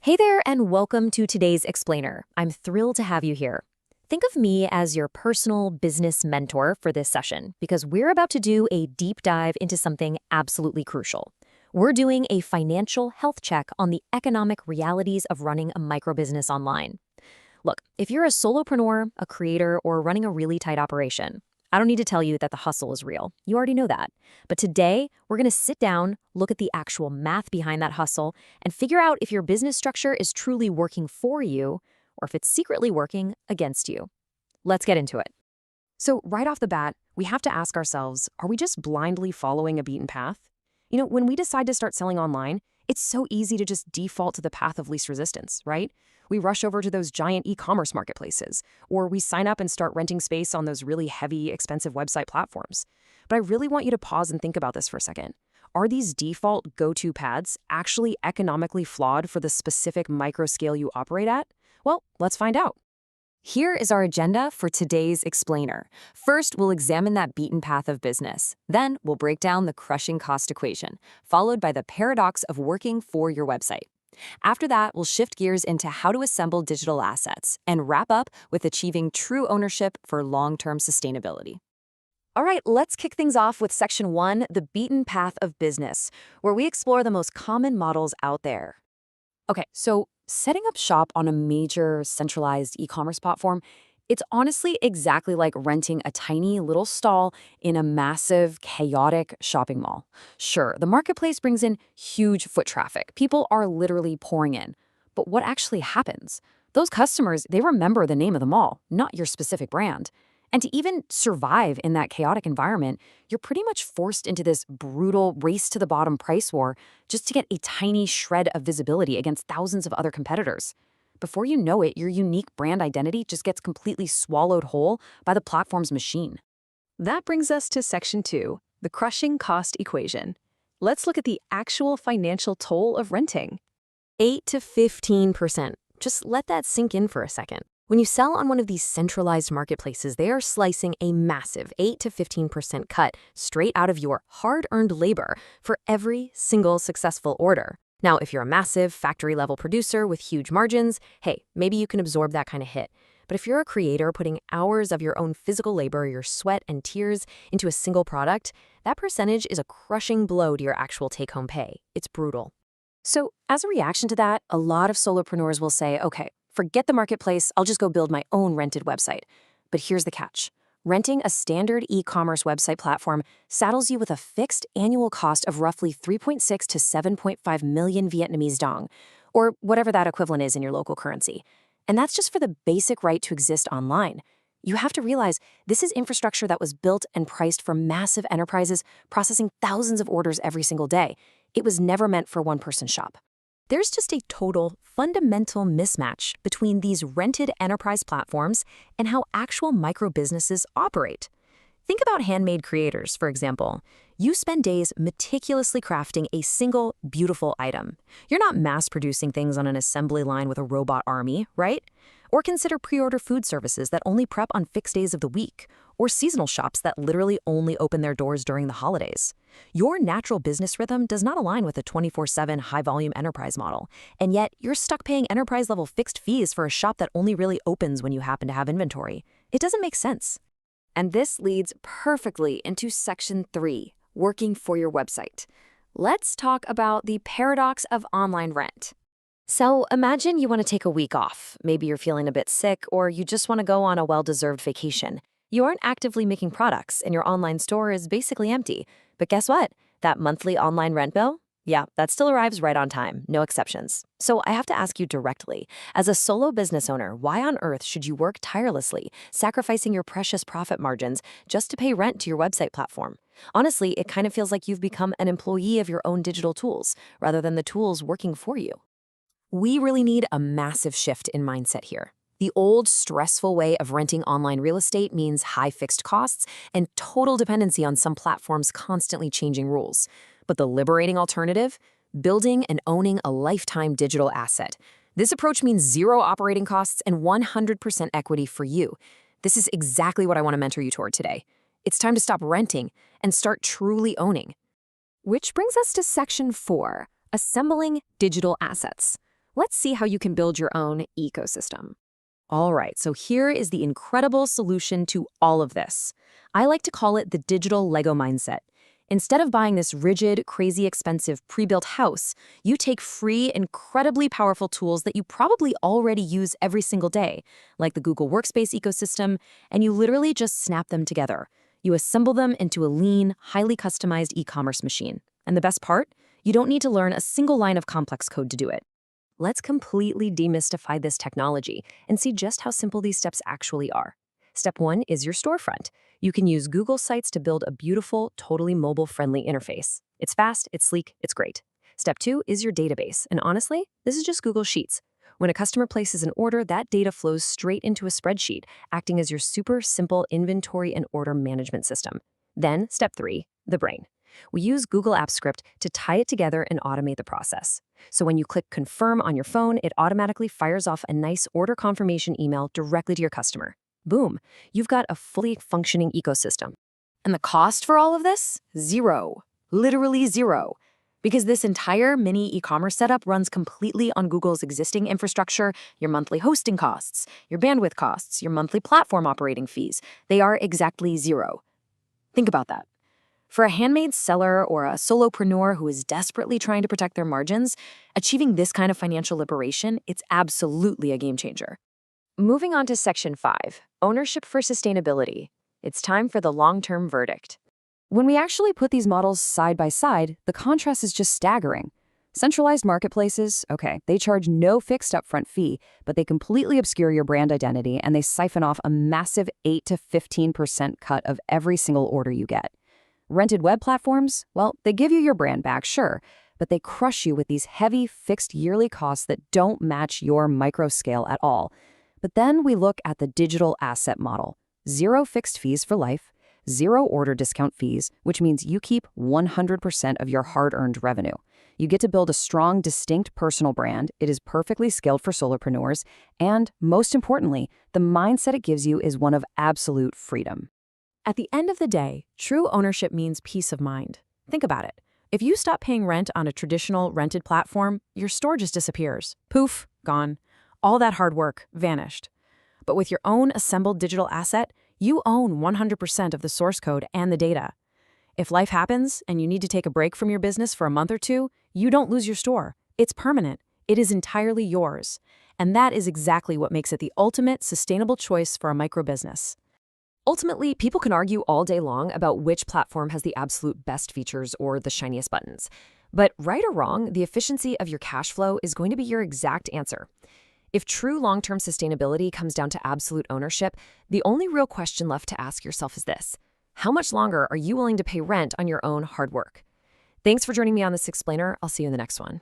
Hey there, and welcome to today's Explainer. I'm thrilled to have you here. Think of me as your personal business mentor for this session because we're about to do a deep dive into something absolutely crucial. We're doing a financial health check on the economic realities of running a microbusiness online. Look, if you're a solopreneur, a creator, or running a really tight operation, I don't need to tell you that the hustle is real. You already know that. But today, we're going to sit down, look at the actual math behind that hustle, and figure out if your business structure is truly working for you or if it's secretly working against you. Let's get into it. So right off the bat, we have to ask ourselves, are we just blindly following a beaten path? When we decide to start selling online, it's so easy to just default to the path of least resistance, right? We rush over to those giant e-commerce marketplaces, or we sign up and start renting space on those really heavy, expensive website platforms. But I really want you to pause and think about this for a second. Are these default go-to paths actually economically flawed for the specific micro-scale you operate at? Well, let's find out. Here is our agenda for today's Explainer. First, we'll examine that beaten path of business. Then, we'll break down the crushing cost equation, followed by the paradox of working for your website. After that, we'll shift gears into how to assemble digital assets and wrap up with achieving true ownership for long-term sustainability. All right, let's kick things off with Section 1, the beaten path of business, where we explore the most common models out there. Okay, so setting up shop on a major centralized e-commerce platform, it's honestly exactly like renting a tiny little stall in a massive, chaotic shopping mall. Sure, the marketplace brings in huge foot traffic. People are literally pouring in. But what actually happens? Those customers, they remember the name of the mall, not your specific brand. And to even survive in that chaotic environment, you're pretty much forced into this brutal race-to-the-bottom price war just to get a tiny shred of visibility against thousands of other competitors. Before you know it, your unique brand identity just gets completely swallowed whole by the platform's machine. That brings us to Section 2, the crushing cost equation. Let's look at the actual financial toll of renting. 8 to 15%. Just let that sink in for a second. When you sell on one of these centralized marketplaces, they are slicing a massive 8 to 15% cut straight out of your hard-earned labor for every single successful order. Now, if you're a massive factory-level producer with huge margins, hey, maybe you can absorb that kind of hit. But if you're a creator putting hours of your own physical labor, your sweat and tears into a single product, that percentage is a crushing blow to your actual take-home pay. It's brutal. So, as a reaction to that, a lot of solopreneurs will say, okay, forget the marketplace, I'll just go build my own rented website. But here's the catch. Renting a standard e-commerce website platform saddles you with a fixed annual cost of roughly 3.6 to 7.5 million Vietnamese dong, or whatever that equivalent is in your local currency. And that's just for the basic right to exist online. You have to realize this is infrastructure that was built and priced for massive enterprises processing thousands of orders every single day. It was never meant for a one-person shop. There's just a total, fundamental mismatch between these rented enterprise platforms and how actual micro-businesses operate. Think about handmade creators, for example. You spend days meticulously crafting a single, beautiful item. You're not mass-producing things on an assembly line with a robot army, right? Or consider pre-order food services that only prep on fixed days of the week, or seasonal shops that literally only open their doors during the holidays. Your natural business rhythm does not align with a 24/7 high-volume enterprise model, and yet you're stuck paying enterprise-level fixed fees for a shop that only really opens when you happen to have inventory. It doesn't make sense. And this leads perfectly into Section 3, working for your website. Let's talk about the paradox of online rent. So imagine you want to take a week off. Maybe you're feeling a bit sick, or you just want to go on a well-deserved vacation. You aren't actively making products, and your online store is basically empty. But guess what? That monthly online rent bill? Yeah, that still arrives right on time, no exceptions. So I have to ask you directly, as a solo business owner, why on earth should you work tirelessly, sacrificing your precious profit margins just to pay rent to your website platform? Honestly, it kind of feels like you've become an employee of your own digital tools, rather than the tools working for you. We really need a massive shift in mindset here. The old, stressful way of renting online real estate means high fixed costs and total dependency on some platforms' constantly changing rules. But the liberating alternative? Building and owning a lifetime digital asset. This approach means zero operating costs and 100% equity for you. This is exactly what I want to mentor you toward today. It's time to stop renting and start truly owning. Which brings us to Section 4, assembling digital assets. Let's see how you can build your own ecosystem. All right, so here is the incredible solution to all of this. I like to call it the digital Lego mindset. Instead of buying this rigid, crazy expensive pre-built house, you take free, incredibly powerful tools that you probably already use every single day, like the Google Workspace ecosystem, and you literally just snap them together. You assemble them into a lean, highly customized e-commerce machine. And the best part? You don't need to learn a single line of complex code to do it. Let's completely demystify this technology and see just how simple these steps actually are. Step 1 is your storefront. You can use Google Sites to build a beautiful, totally mobile-friendly interface. It's fast, it's sleek, it's great. Step 2 is your database, and honestly, this is just Google Sheets. When a customer places an order, that data flows straight into a spreadsheet, acting as your super simple inventory and order management system. Then, step 3, the brain. We use Google Apps Script to tie it together and automate the process. So when you click Confirm on your phone, it automatically fires off a nice order confirmation email directly to your customer. Boom, you've got a fully functioning ecosystem. And the cost for all of this? Zero. Literally zero. Because this entire mini e-commerce setup runs completely on Google's existing infrastructure, your monthly hosting costs, your bandwidth costs, your monthly platform operating fees, they are exactly zero. Think about that. For a handmade seller or a solopreneur who is desperately trying to protect their margins, achieving this kind of financial liberation, it's absolutely a game changer. Moving on to Section 5, Ownership for Sustainability. It's time for the long-term verdict. When we actually put these models side by side, the contrast is just staggering. Centralized marketplaces, okay, they charge no fixed upfront fee, but they completely obscure your brand identity and they siphon off a massive 8 to 15% cut of every single order you get. Rented web platforms, well, they give you your brand back, sure, but they crush you with these heavy, fixed yearly costs that don't match your micro scale at all. But then we look at the digital asset model. Zero fixed fees for life, zero order discount fees, which means you keep 100% of your hard-earned revenue. You get to build a strong, distinct personal brand. It is perfectly scaled for solopreneurs. And most importantly, the mindset it gives you is one of absolute freedom. At the end of the day, true ownership means peace of mind. Think about it. If you stop paying rent on a traditional rented platform, your store just disappears. Poof, gone. All that hard work vanished. But with your own assembled digital asset, you own 100% of the source code and the data. If life happens and you need to take a break from your business for a month or two, you don't lose your store. It's permanent. It is entirely yours. And that is exactly what makes it the ultimate sustainable choice for a micro business. Ultimately, people can argue all day long about which platform has the absolute best features or the shiniest buttons. But right or wrong, the efficiency of your cash flow is going to be your exact answer. If true long-term sustainability comes down to absolute ownership, the only real question left to ask yourself is this: how much longer are you willing to pay rent on your own hard work? Thanks for joining me on this explainer. I'll see you in the next one.